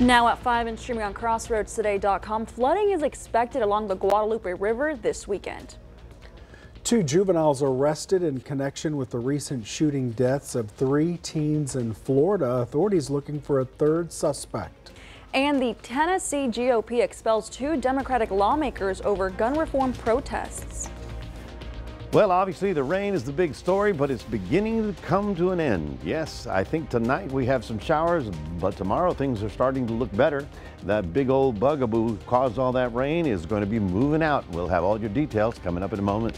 Now at 5 and streaming on crossroadstoday.com, flooding is expected along the Guadalupe River this weekend. 2 juveniles arrested in connection with the recent shooting deaths of 3 teens in Florida. Authorities looking for a third suspect. And the Tennessee GOP expels 2 Democratic lawmakers over gun reform protests. Well, obviously the rain is the big story, but it's beginning to come to an end. Yes, I think tonight we have some showers, but tomorrow things are starting to look better. That big old bugaboo caused all that rain is going to be moving out. We'll have all your details coming up in a moment.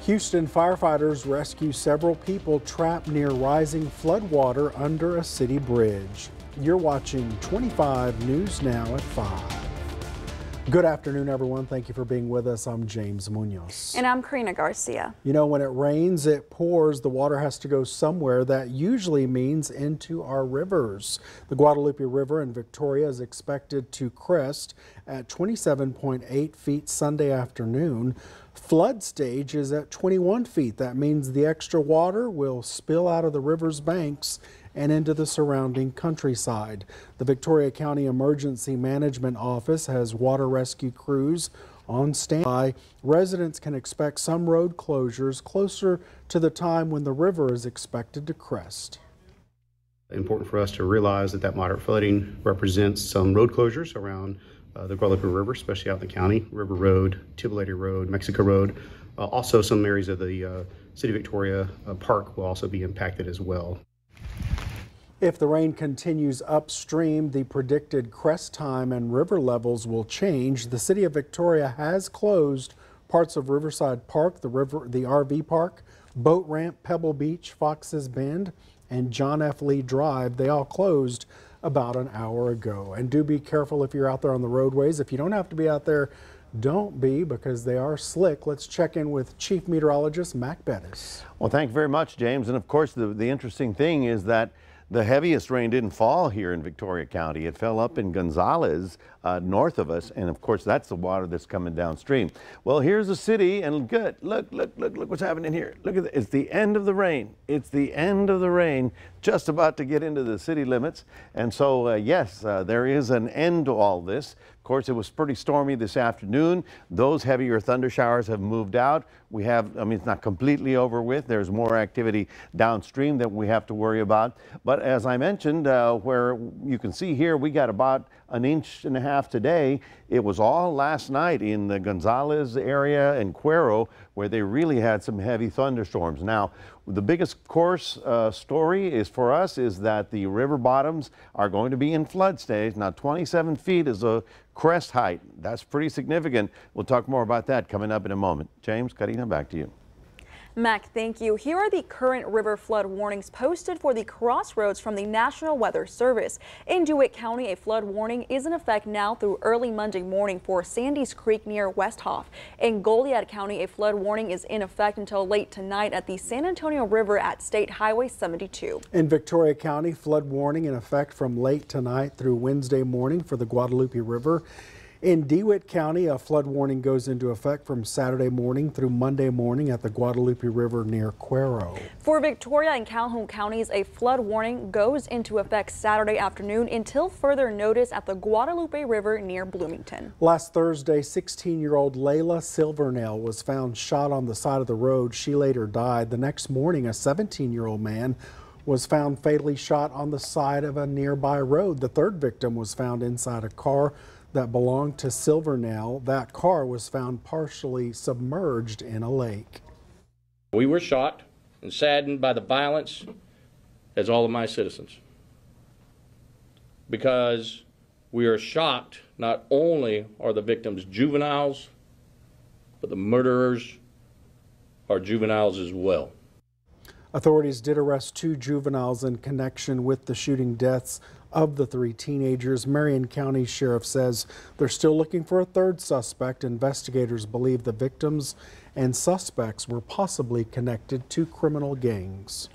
Houston firefighters rescue several people trapped near rising floodwater under a city bridge. You're watching 25 News Now at 5. Good afternoon, everyone. Thank you for being with us. I'm James Munoz. And I'm Karina Garcia. You know, when it rains, it pours. The water has to go somewhere. That usually means into our rivers. The Guadalupe River in Victoria is expected to crest at 27.8 feet Sunday afternoon. Flood stage is at 21 feet. That means the extra water will spill out of the river's banks and into the surrounding countryside. The Victoria County Emergency Management Office has water rescue crews on standby. Residents can expect some road closures closer to the time when the river is expected to crest. Important for us to realize that that moderate flooding represents some road closures around the Guadalupe River, especially out in the county. River Road, Tibble Road, Mexico Road. Also some areas of the City of Victoria Park will also be impacted as well. If the rain continues upstream, the predicted crest time and river levels will change. The City of Victoria has closed parts of Riverside Park, the RV Park, Boat Ramp, Pebble Beach, Fox's Bend, and John F. Lee Drive. They all closed about an hour ago. And do be careful if you're out there on the roadways. If you don't have to be out there, don't be, because they are slick. Let's check in with Chief Meteorologist Mac Perez. Well, thank you very much, James. And of course, the interesting thing is that the heaviest rain didn't fall here in Victoria County. It fell up in Gonzales, north of us, and of course that's the water that's coming downstream. Well, here's the city, and good. Look what's happening here. Look at it. It's the end of the rain. It's the end of the rain, just about to get into the city limits. And so, yes, there is an end to all this. Of course, it was pretty stormy this afternoon. Those heavier thunder showers have moved out. We have, I mean, it's not completely over with. There's more activity downstream that we have to worry about. But as I mentioned, where you can see here, we got about 1.5 inches today. It was all last night in the Gonzales area and Cuero, where they really had some heavy thunderstorms. Now, the biggest course story is for us is that the river bottoms are going to be in flood stage. Now, 27 feet is a crest height. That's pretty significant. We'll talk more about that coming up in a moment. James, Karina, back to you. Mac, thank you. Here are the current river flood warnings posted for the crossroads from the National Weather Service. In DeWitt County, a flood warning is in effect now through early Monday morning for Sandys Creek near Westhoff. In Goliad County, a flood warning is in effect until late tonight at the San Antonio River at State Highway 72. In Victoria County, flood warning in effect from late tonight through Wednesday morning for the Guadalupe River. In DeWitt County, a flood warning goes into effect from Saturday morning through Monday morning at the Guadalupe River near Cuero. For Victoria and Calhoun counties, a flood warning goes into effect Saturday afternoon until further notice at the Guadalupe River near Bloomington. Last Thursday, 16-year-old Layla Silvernail was found shot on the side of the road. She later died. The next morning, a 17-year-old man was found fatally shot on the side of a nearby road. The third victim was found inside a car that belonged to Silvernail. That car was found partially submerged in a lake. We were shocked and saddened by the violence, as all of my citizens, because we are shocked not only are the victims juveniles, but the murderers are juveniles as well. Authorities did arrest 2 juveniles in connection with the shooting deaths of the 3 teenagers. Marion County Sheriff says they're still looking for a third suspect. Investigators believe the victims and suspects were possibly connected to criminal gangs.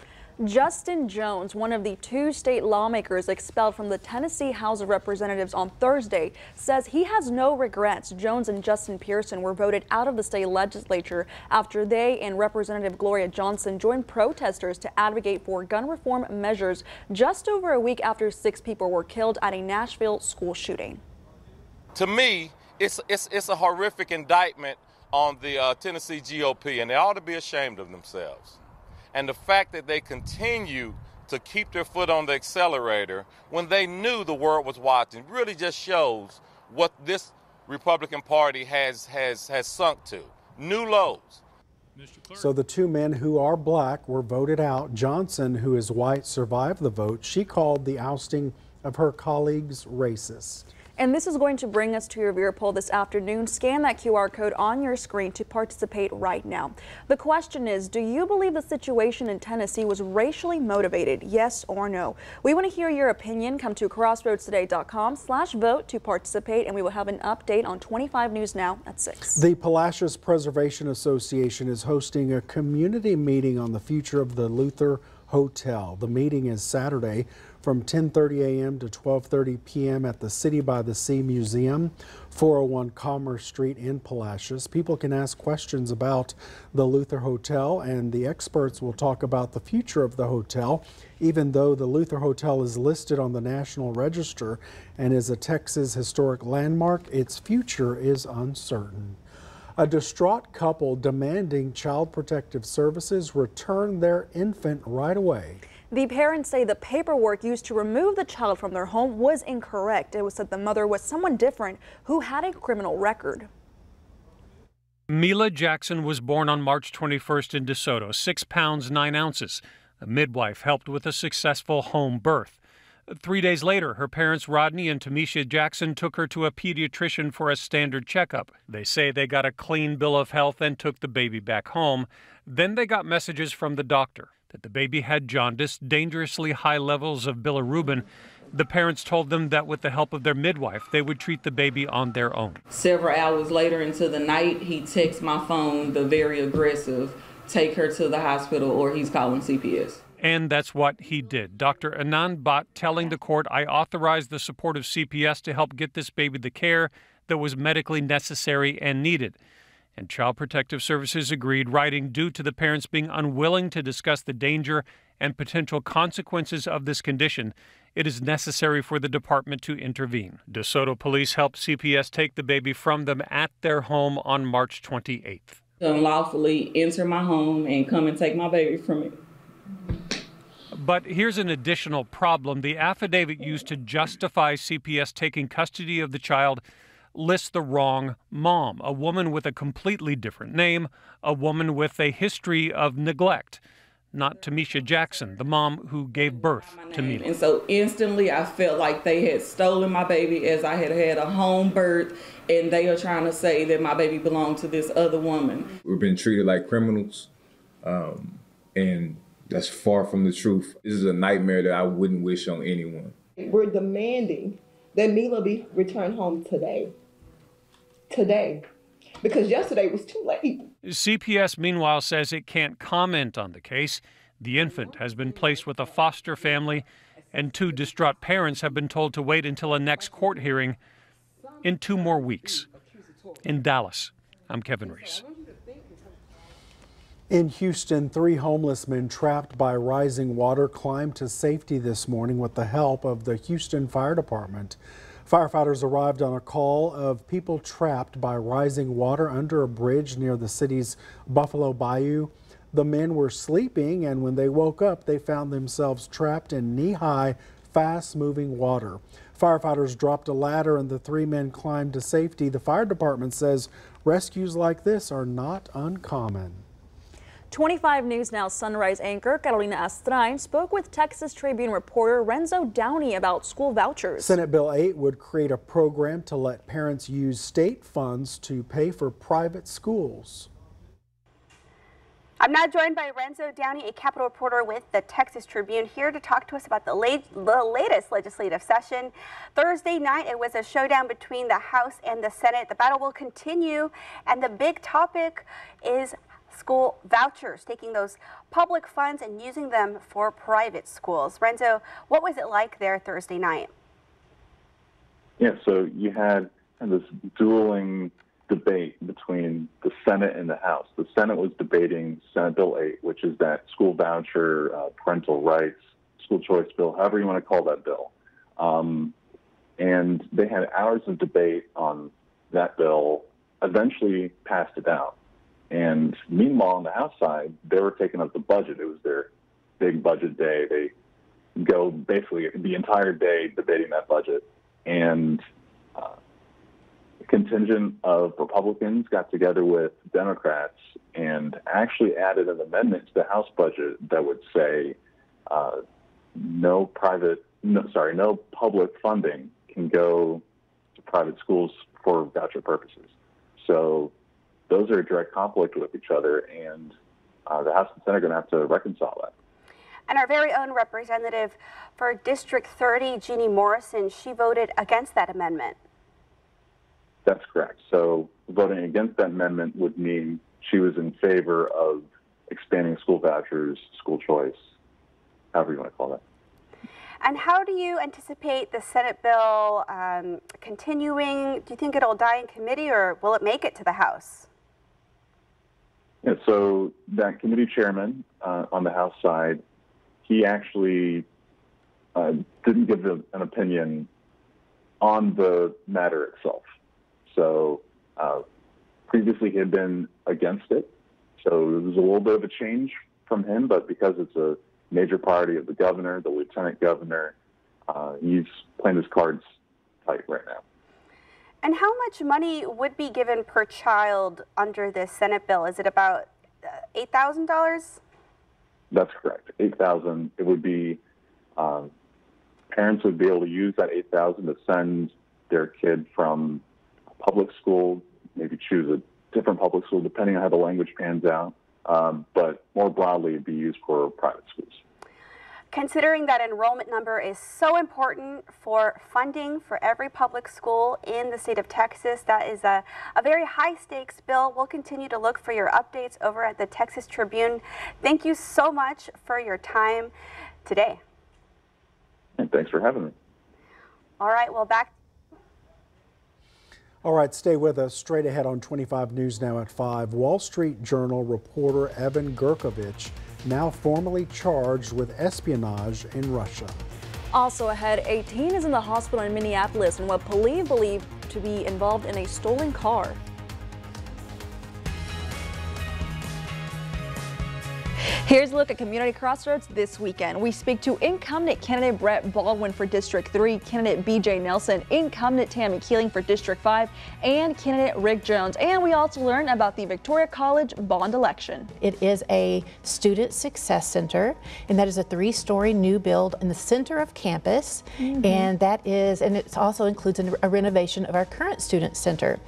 Justin Jones, one of the 2 state lawmakers expelled from the Tennessee House of Representatives on Thursday, says he has no regrets. Jones and Justin Pearson were voted out of the state legislature after they and Representative Gloria Johnson joined protesters to advocate for gun reform measures just over a week after 6 people were killed at a Nashville school shooting. To me, it's a horrific indictment on the Tennessee GOP, and they ought to be ashamed of themselves. And the fact that they continue to keep their foot on the accelerator when they knew the world was watching really just shows what this Republican Party has sunk to. New lows. So the 2 men who are black were voted out. Johnson, who is white, survived the vote. She called the ousting of her colleagues racist. And this is going to bring us to your viewer poll this afternoon. Scan that QR code on your screen to participate right now. The question is, do you believe the situation in Tennessee was racially motivated? Yes or no? We want to hear your opinion. Come to crossroadstoday.com/vote to participate, and we will have an update on 25 News Now at 6. The Palacios Preservation Association is hosting a community meeting on the future of the Luther Hotel. The meeting is Saturday from 10:30 a.m. to 12:30 p.m. at the City by the Sea Museum, 401 Commerce Street in Palacios. People can ask questions about the Luther Hotel, and the experts will talk about the future of the hotel. Even though the Luther Hotel is listed on the National Register and is a Texas historic landmark, its future is uncertain. A distraught couple demanding Child Protective Services return their infant right away. The parents say the paperwork used to remove the child from their home was incorrect. It was said the mother was someone different who had a criminal record. Mila Jackson was born on March 21st in DeSoto, 6 pounds 9 ounces. A midwife helped with a successful home birth. 3 days later, her parents Rodney and Tamisha Jackson took her to a pediatrician for a standard checkup. They say they got a clean bill of health and took the baby back home. Then they got messages from the doctor that the baby had jaundice, dangerously high levels of bilirubin. The parents told them that with the help of their midwife, they would treat the baby on their own. Several hours later into the night, he texts my phone, the very aggressive, take her to the hospital or he's calling CPS. And that's what he did. Dr. Anand Bhatt telling the court, I authorized the support of CPS to help get this baby the care that was medically necessary and needed. And Child Protective Services agreed, writing, due to the parents being unwilling to discuss the danger and potential consequences of this condition, it is necessary for the department to intervene. DeSoto police helped CPS take the baby from them at their home on March 28th. Unlawfully enter my home and come and take my baby from me. But here's an additional problem. The affidavit used to justify CPS taking custody of the child lists the wrong mom, a woman with a completely different name, a woman with a history of neglect. Not Tamisha Jackson, the mom who gave birth to Mila. And so instantly I felt like they had stolen my baby, as I had had a home birth, and they are trying to say that my baby belonged to this other woman. We've been treated like criminals, and that's far from the truth. This is a nightmare that I wouldn't wish on anyone. We're demanding that Mila be returned home today. Today. Because yesterday was too late. CPS, meanwhile, says it can't comment on the case. The infant has been placed with a foster family, and 2 distraught parents have been told to wait until a next court hearing in 2 more weeks. In Dallas, I'm Kevin Reese. In Houston, 3 homeless men trapped by rising water climbed to safety this morning with the help of the Houston Fire Department. Firefighters arrived on a call of people trapped by rising water under a bridge near the city's Buffalo Bayou. The men were sleeping, and when they woke up, they found themselves trapped in knee-high, fast-moving water. Firefighters dropped a ladder and the 3 men climbed to safety. The fire department says rescues like this are not uncommon. 25 News Now Sunrise anchor Karina Astrain spoke with Texas Tribune reporter Renzo Downey about school vouchers. Senate Bill 8 would create a program to let parents use state funds to pay for private schools. I'm now joined by Renzo Downey, a Capitol reporter with the Texas Tribune, here to talk to us about the latest legislative session. Thursday night, it was a showdown between the House and the Senate. The battle will continue, and the big topic is school vouchers, taking those public funds and using them for private schools. Renzo, what was it like there Thursday night? Yeah, so you had this dueling debate between the Senate and the House. The Senate was debating Senate Bill 8, which is that school voucher, parental rights, school choice bill, however you want to call that bill. And they had hours of debate on that bill, eventually passed it out. And meanwhile, on the House side, they were taking up the budget. It was their big budget day. They go basically the entire day debating that budget. And a contingent of Republicans got together with Democrats and actually added an amendment to the House budget that would say no public funding can go to private schools for voucher purposes. So those are a direct conflict with each other, and the House and Senate are going to have to reconcile that. And our very own representative for District 30, Jeannie Morrison, she voted against that amendment. That's correct. So voting against that amendment would mean she was in favor of expanding school vouchers, school choice, however you want to call that. And how do you anticipate the Senate bill continuing? Do you think it'll die in committee, or will it make it to the House? Yeah, so that committee chairman on the House side, he actually didn't give an opinion on the matter itself. So previously he had been against it. So it was a little bit of a change from him, but because it's a major priority of the governor, the lieutenant governor, he's playing his cards tight right now. And how much money would be given per child under this Senate bill? Is it about $8,000? That's correct. $8,000. It would be parents would be able to use that $8,000 to send their kid from public school, maybe choose a different public school depending on how the language pans out. But more broadly, it'd be used for private schools. Considering that enrollment number is so important for funding for every public school in the state of Texas, that is a very high stakes bill. We'll continue to look for your updates over at the Texas Tribune. Thank you so much for your time today. And thanks for having me. All right, well, back. All right, stay with us. Straight ahead on 25 News Now at 5. Wall Street Journal reporter Evan Gerkovich now formally charged with espionage in Russia. Also ahead, a teen is in the hospital in Minneapolis and what police believe to be involved in a stolen car. Here's a look at Community Crossroads this weekend. We speak to incumbent candidate Brett Baldwin for District 3, candidate BJ Nelson, incumbent Tammy Keeling for District 5, and candidate Rick Jones. And we also learn about the Victoria College bond election. It is a student success center, and that is a 3-story new build in the center of campus. And it also includes a renovation of our current student center.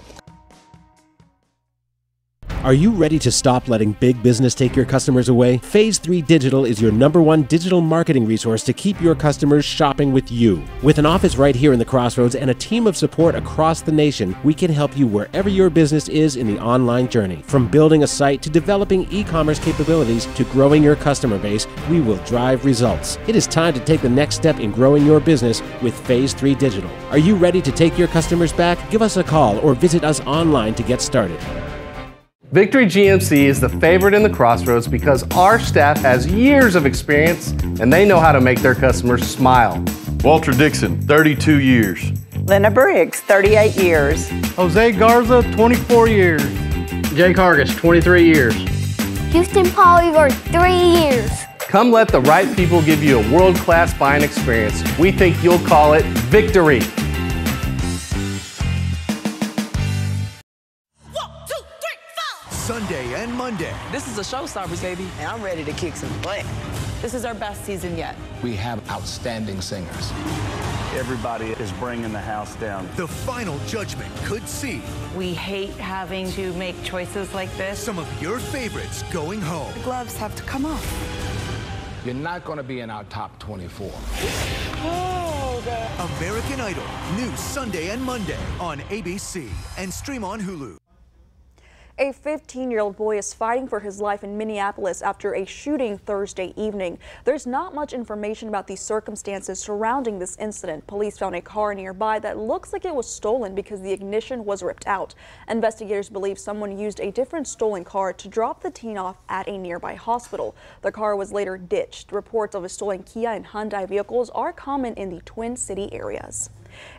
Are you ready to stop letting big business take your customers away? Phase 3 Digital is your #1 digital marketing resource to keep your customers shopping with you. With an office right here in the Crossroads and a team of support across the nation, we can help you wherever your business is in the online journey. From building a site to developing e-commerce capabilities to growing your customer base, we will drive results. It is time to take the next step in growing your business with Phase 3 Digital. Are you ready to take your customers back? Give us a call or visit us online to get started. Victory GMC is the favorite in the Crossroads because our staff has years of experience and they know how to make their customers smile. Walter Dixon, 32 years. Lena Briggs, 38 years. Jose Garza, 24 years. Jake Hargis, 23 years. Houston Polyver, 3 years. Come let the right people give you a world-class buying experience. We think you'll call it Victory. Sunday and Monday. This is a showstopper, baby, and I'm ready to kick some butt. This is our best season yet. We have outstanding singers. Everybody is bringing the house down. The final judgment could see. We hate having to make choices like this. Some of your favorites going home. The gloves have to come off. You're not going to be in our top 24. Oh, God. American Idol, new Sunday and Monday on ABC and stream on Hulu. A 15-year-old boy is fighting for his life in Minneapolis after a shooting Thursday evening. There's not much information about the circumstances surrounding this incident. Police found a car nearby that looks like it was stolen because the ignition was ripped out. Investigators believe someone used a different stolen car to drop the teen off at a nearby hospital. The car was later ditched. Reports of a stolen Kia and Hyundai vehicles are common in the Twin City areas.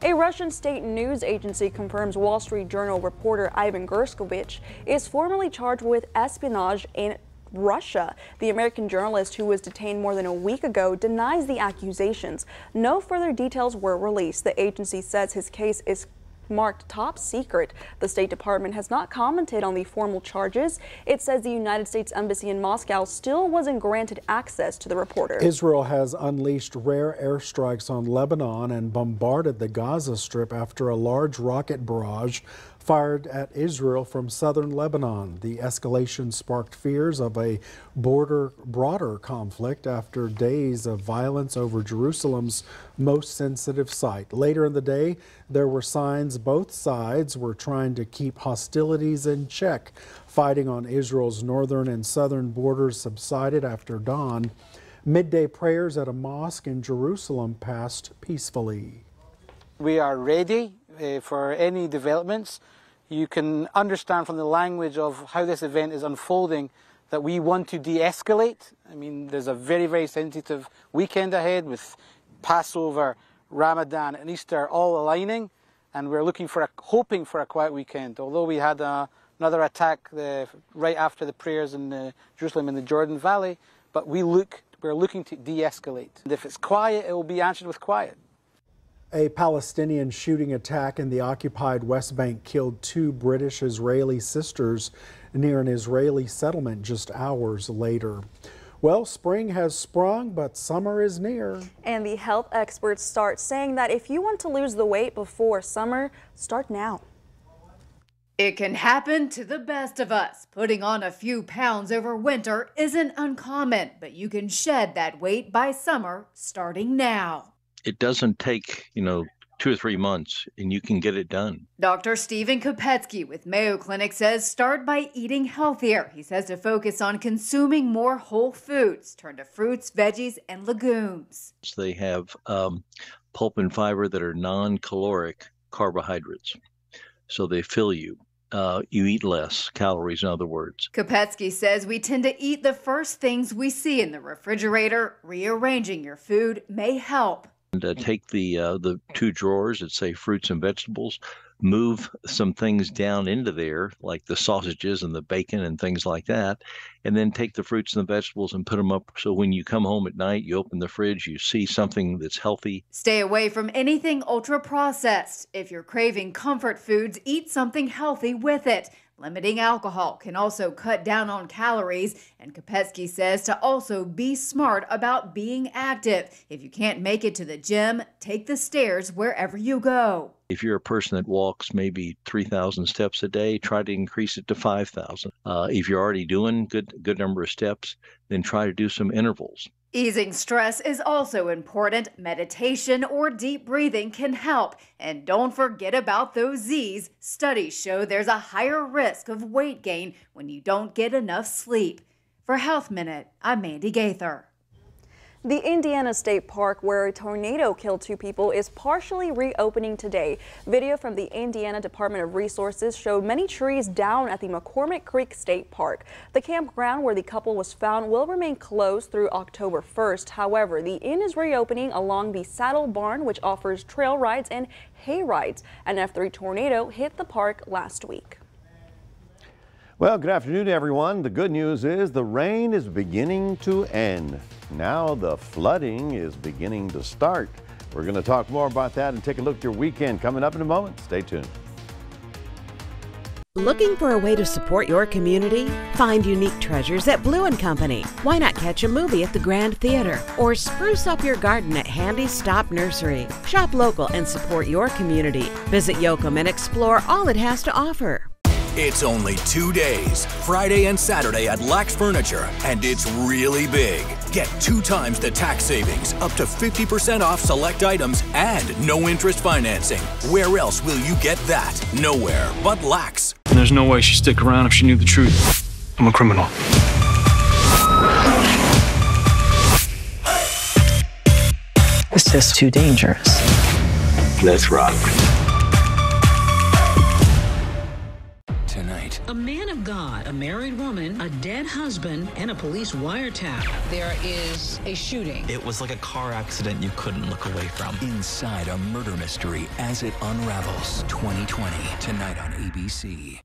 A Russian state news agency confirms Wall Street Journal reporter Ivan Gershkovich is formally charged with espionage in Russia. The American journalist, who was detained more than a week ago, denies the accusations. No further details were released. The agency says his case is marked top secret. The State Department has not commented on the formal charges. It says the United States Embassy in Moscow still wasn't granted access to the reporter. Israel has unleashed rare airstrikes on Lebanon and bombarded the Gaza Strip after a large rocket barrage fired at Israel from southern Lebanon. The escalation sparked fears of a broader conflict after days of violence over Jerusalem's most sensitive site. Later in the day, there were signs both sides were trying to keep hostilities in check. Fighting on Israel's northern and southern borders subsided after dawn. Midday prayers at a mosque in Jerusalem passed peacefully. We are ready for any developments. You can understand from the language of how this event is unfolding that we want to de-escalate. I mean, there's a very, very sensitive weekend ahead with Passover, Ramadan and Easter all aligning, and we're hoping for a quiet weekend. Although we had another attack right after the prayers in Jerusalem in the Jordan Valley, but we're looking to de-escalate. And if it's quiet, it will be answered with quiet. A Palestinian shooting attack in the occupied West Bank killed 2 British-Israeli sisters near an Israeli settlement just hours later. Well, spring has sprung, but summer is near. And the health experts start saying that if you want to lose the weight before summer, start now. It can happen to the best of us. Putting on a few pounds over winter isn't uncommon, but you can shed that weight by summer starting now. It doesn't take, 2 or 3 months, and you can get it done. Dr. Stephen Kopetsky with Mayo Clinic says start by eating healthier. He says to focus on consuming more whole foods, turn to fruits, veggies, and legumes. They have pulp and fiber that are non-caloric carbohydrates, so they fill you. You eat less calories, in other words. Kopetsky says we tend to eat the first things we see in the refrigerator. Rearranging your food may help. And take the 2 drawers that say fruits and vegetables, move some things down into there, like the sausages and the bacon and things like that, and then take the fruits and the vegetables and put them up so when you come home at night, you open the fridge, you see something that's healthy. Stay away from anything ultra-processed. If you're craving comfort foods, eat something healthy with it. Limiting alcohol can also cut down on calories, and Kopetsky says to also be smart about being active. If you can't make it to the gym, take the stairs wherever you go. If you're a person that walks maybe 3,000 steps a day, try to increase it to 5,000. If you're already doing good number of steps, then try to do some intervals. Easing stress is also important. Meditation or deep breathing can help. And don't forget about those Z's. Studies show there's a higher risk of weight gain when you don't get enough sleep. For Health Minute, I'm Mandy Gaither. The Indiana State Park, where a tornado killed 2 people, is partially reopening today. Video from the Indiana Department of Resources showed many trees down at the McCormick Creek State Park. The campground where the couple was found will remain closed through October 1st. However, the inn is reopening along the Saddle Barn, which offers trail rides and hay rides. An F3 tornado hit the park last week. Well, good afternoon, everyone. The good news is the rain is beginning to end. Now the flooding is beginning to start. We're going to talk more about that and take a look at your weekend coming up in a moment. Stay tuned. Looking for a way to support your community? Find unique treasures at Blue & Company. Why not catch a movie at the Grand Theater or spruce up your garden at Handy Stop Nursery? Shop local and support your community. Visit Yoakum and explore all it has to offer. It's only 2 days, Friday and Saturday at Lax Furniture, and it's really big. Get 2 times the tax savings, up to 50% off select items, and no interest financing. Where else will you get that? Nowhere but Lax. there's no way she'd stick around if she knew the truth. I'm a criminal. It's just too dangerous. Let's rock. Tonight, a man of God, a married woman, a dead husband, and a police wiretap. There is a shooting. It was like a car accident you couldn't look away from. Inside a murder mystery as it unravels. 2020, tonight on ABC.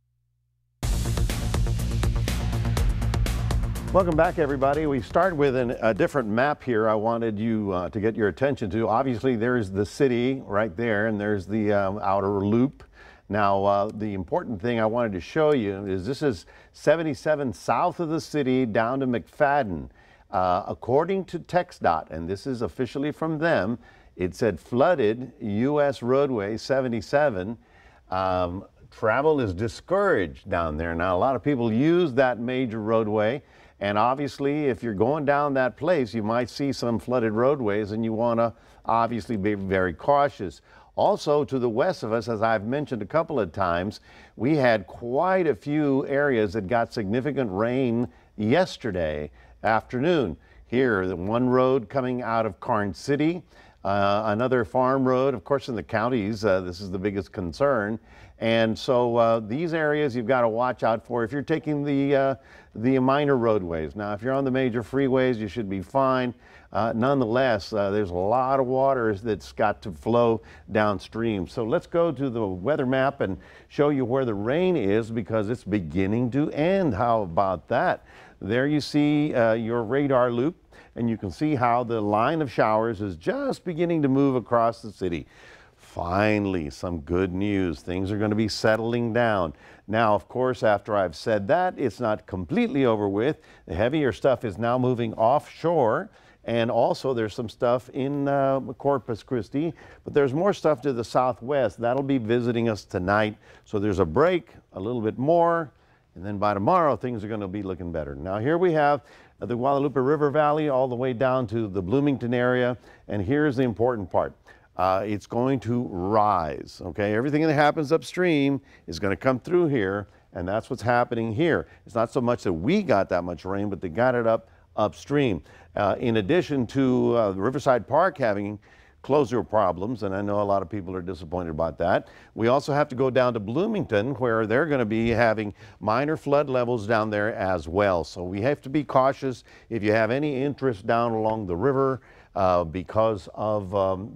Welcome back, everybody. We start with a different map here I wanted you to get your attention to. Obviously, there's the city right there, and there's the outer loop. Now, the important thing I wanted to show you is this is 77 south of the city down to McFadden. According to TxDOT, and this is officially from them, it said flooded U.S. roadway 77. Travel is discouraged down there. Now, a lot of people use that major roadway. And obviously, if you're going down that place, you might see some flooded roadways, and you want to obviously be very cautious. Also, to the west of us, as I've mentioned a couple of times, we had quite a few areas that got significant rain yesterday afternoon. Here, the one road coming out of Karn City, another farm road, of course, in the counties, this is the biggest concern. And so these areas you've got to watch out for if you're taking the minor roadways. Now, if you're on the major freeways, you should be fine. Nonetheless, there's a lot of water that's got to flow downstream. So let's go to the weather map and show you where the rain is, because it's beginning to end. How about that? There you see your radar loop, and you can see how the line of showers is just beginning to move across the city. Finally, some good news. Things are going to be settling down. Now, of course, after I've said that, it's not completely over with. The heavier stuff is now moving offshore, and also there's some stuff in Corpus Christi, but there's more stuff to the southwest. That'll be visiting us tonight. So there's a break, a little bit more, and then by tomorrow, things are going to be looking better. Now, here we have the Guadalupe River Valley all the way down to the Bloomington area, and here's the important part. It's going to rise, okay? Everything that happens upstream is going to come through here, and that's what's happening here. It's not so much that we got that much rain, but they got it upstream. In addition to Riverside Park having closure problems, and I know a lot of people are disappointed about that, we also have to go down to Bloomington, where they're going to be having minor flood levels down there as well. So we have to be cautious if you have any interest down along the river, because of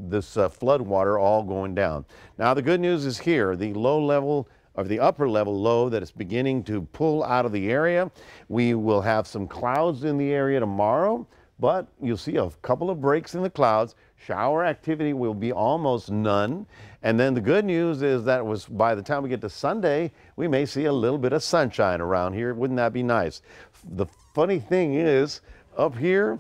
this flood water all going down. Now, the good news is here, the low level, or the upper level low that is beginning to pull out of the area. We will have some clouds in the area tomorrow, but you'll see a couple of breaks in the clouds. Shower activity will be almost none. And then the good news is that by the time we get to Sunday, we may see a little bit of sunshine around here. Wouldn't that be nice? The funny thing is, up here,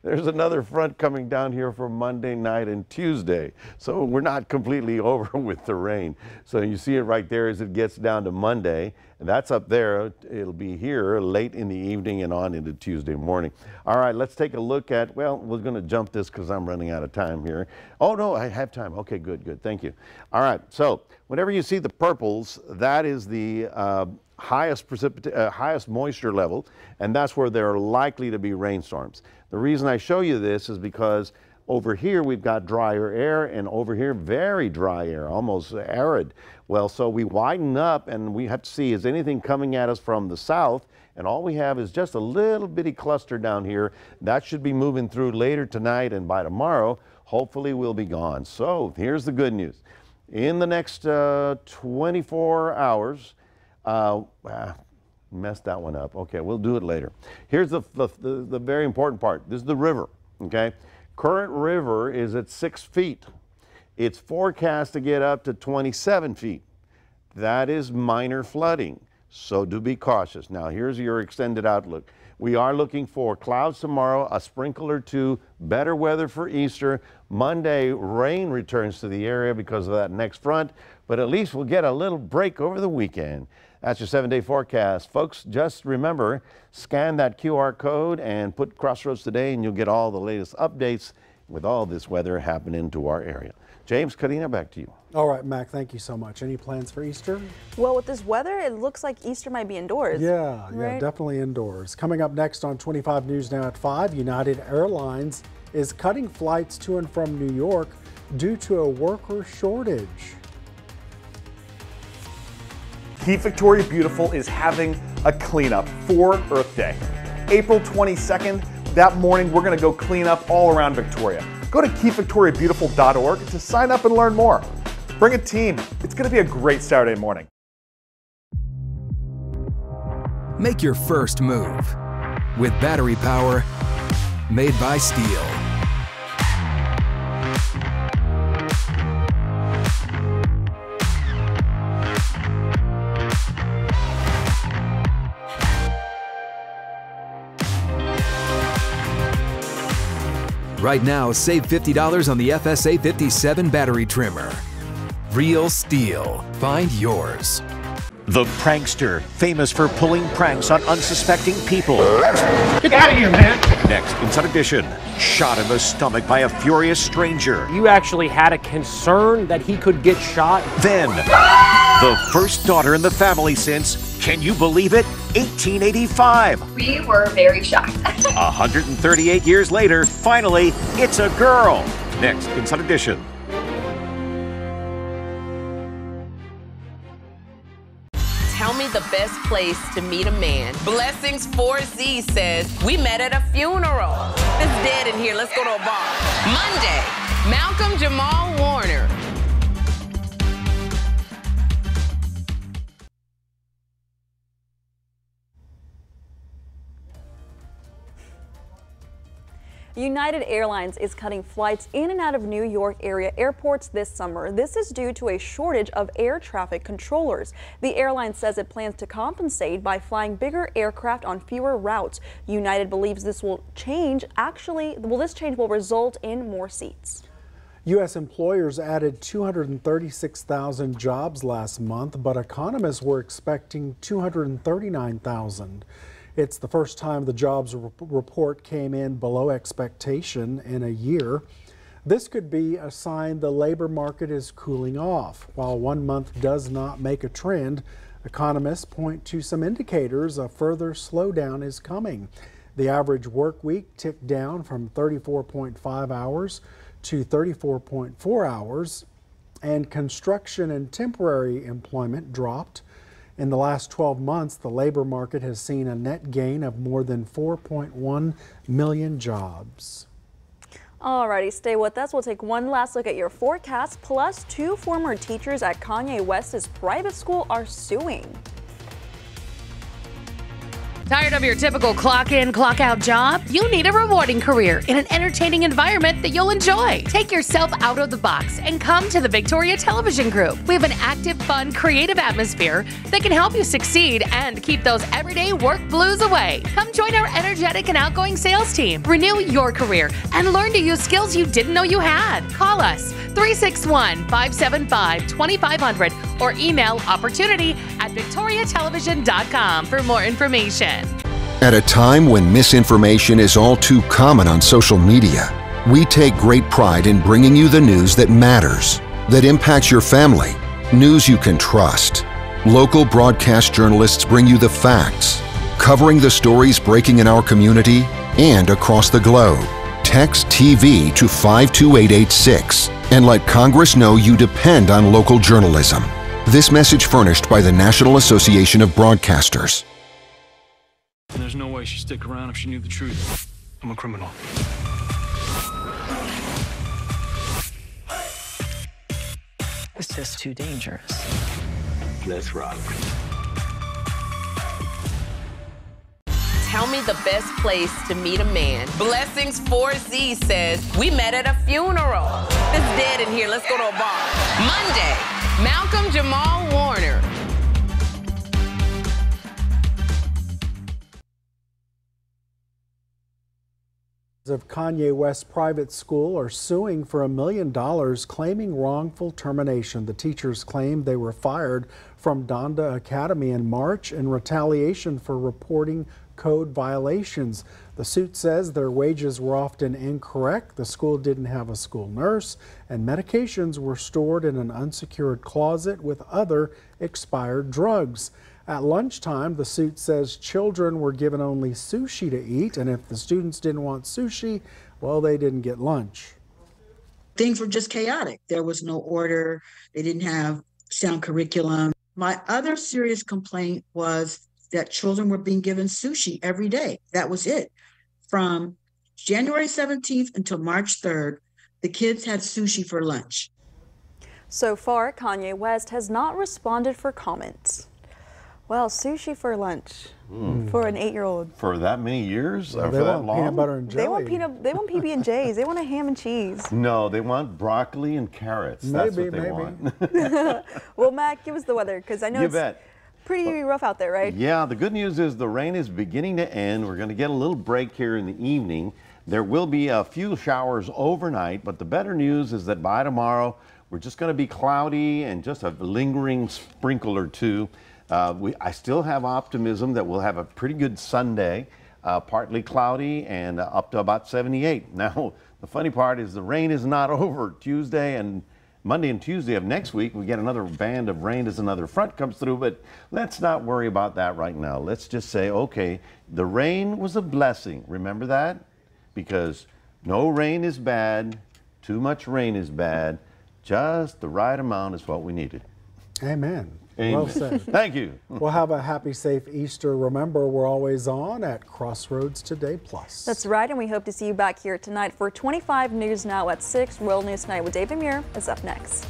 there's another front coming down here for Monday night and Tuesday. So we're not completely over with the rain. So you see it right there as it gets down to Monday. And that's up there. It'll be here late in the evening and on into Tuesday morning. All right, let's take a look at, well, we're going to jump this because I'm running out of time here. Oh, no, I have time. Okay, good. Thank you. All right, so whenever you see the purples, that is the highest moisture level, and that's where there are likely to be rainstorms. The reason I show you this is because over here we've got drier air, and over here very dry air, almost arid. Well, so we widen up, and we have to see, is anything coming at us from the south? And all we have is just a little bitty cluster down here. That should be moving through later tonight, and by tomorrow, hopefully we'll be gone. So here's the good news. In the next 24 hours, messed that one up. Okay, we'll do it later. Here's the very important part. This is the river, okay? Current river is at 6 feet. It's forecast to get up to 27 feet. That is minor flooding, so do be cautious. Now, here's your extended outlook. We are looking for clouds tomorrow, a sprinkle or two, better weather for Easter. Monday, rain returns to the area because of that next front, but at least we'll get a little break over the weekend. That's your 7-day forecast. Folks, just remember, scan that QR code and put Crossroads Today, and you'll get all the latest updates with all this weather happening to our area. James, Karina, back to you. All right, Mac, thank you so much. Any plans for Easter? Well, with this weather, it looks like Easter might be indoors. Yeah, right? definitely indoors. Coming up next on 25 News Now at 5, United Airlines is cutting flights to and from New York due to a worker shortage. Keep Victoria Beautiful is having a cleanup for Earth Day. April 22nd, that morning, we're going to go clean up all around Victoria. Go to keepvictoriabeautiful.org to sign up and learn more. Bring a team. It's going to be a great Saturday morning. Make your first move with battery power made by Steel. Right now, save $50 on the FSA 57 battery trimmer. Real Steel. Find yours. The prankster, famous for pulling pranks on unsuspecting people. Get out of here, man! Next, Inside Edition, shot in the stomach by a furious stranger. You actually had a concern that he could get shot? Then, the first daughter in the family since, can you believe it, 1885. We were very shocked. 138 years later, finally, it's a girl. Next, Inside Edition. Tell me the best place to meet a man. Blessings 4Z says, we met at a funeral. It's dead in here. Let's go to a bar. Monday, Malcolm Jamal Warner. United Airlines is cutting flights in and out of New York area airports this summer. This is due to a shortage of air traffic controllers. The airline says it plans to compensate by flying bigger aircraft on fewer routes. United believes this will change. This change will result in more seats. U.S. employers added 236,000 jobs last month, but economists were expecting 239,000. It's the first time the jobs report came in below expectation in a year. This could be a sign the labor market is cooling off. While 1 month does not make a trend, economists point to some indicators a further slowdown is coming. The average work week ticked down from 34.5 hours to 34.4 hours, and construction and temporary employment dropped. In the last 12 months, the labor market has seen a net gain of more than 4.1 million jobs. Alrighty, stay with us. We'll take one last look at your forecast. Plus, 2 former teachers at Kanye West's private school are suing. Tired of your typical clock in, clock out job? You need a rewarding career in an entertaining environment that you'll enjoy. Take yourself out of the box and come to the Victoria Television Group. We have an active, fun, creative atmosphere that can help you succeed and keep those everyday work blues away. Come join our energetic and outgoing sales team. Renew your career and learn to use skills you didn't know you had. Call us 361-575-2500 or email opportunity@victoriatelevision.com for more information. At a time when misinformation is all too common on social media, we take great pride in bringing you the news that matters, that impacts your family, news you can trust. Local broadcast journalists bring you the facts, covering the stories breaking in our community and across the globe. Text TV to 52886 and let Congress know you depend on local journalism. This message furnished by the National Association of Broadcasters. And there's no way she'd stick around if she knew the truth. I'm a criminal. It's just too dangerous. Let's rock. Tell me the best place to meet a man. Blessings 4Z says, we met at a funeral. It's dead in here. Let's go to a bar. Monday, Malcolm Jamal Warner. Of Kanye West's private school are suing for $1 million, claiming wrongful termination. The teachers claim they were fired from Donda Academy in March in retaliation for reporting code violations. The suit says their wages were often incorrect, the school didn't have a school nurse, and medications were stored in an unsecured closet with other expired drugs. At lunchtime, the suit says children were given only sushi to eat, and if the students didn't want sushi, well, they didn't get lunch. Things were just chaotic. There was no order. They didn't have sound curriculum. My other serious complaint was that children were being given sushi every day. That was it. From January 17th until March 3rd, the kids had sushi for lunch. So far, Kanye West has not responded for comments. Well, sushi for lunch for an 8-year-old. For that many years? Well, or they for that want long? peanut butter and jelly. They want PB&Js. They want a ham and cheese. No, they want broccoli and carrots. That's what they want. Well, Matt, give us the weather, because I know it's pretty rough out there, right? Yeah, the good news is the rain is beginning to end. We're going to get a little break here in the evening. There will be a few showers overnight, but the better news is that by tomorrow, we're just going to be cloudy and just a lingering sprinkle or two. I still have optimism that we'll have a pretty good Sunday, partly cloudy and up to about 78. Now, the funny part is the rain is not over. Monday and Tuesday of next week, we get another band of rain as another front comes through, but let's not worry about that right now. Let's just say, okay, the rain was a blessing. Remember that? Because no rain is bad, too much rain is bad, just the right amount is what we needed. Amen. Amen. Well said. Thank you. Well, have a happy, safe Easter. Remember, we're always on at Crossroads Today Plus. That's right, and we hope to see you back here tonight for 25 News Now at 6. World News Tonight with Dave and Muir is up next.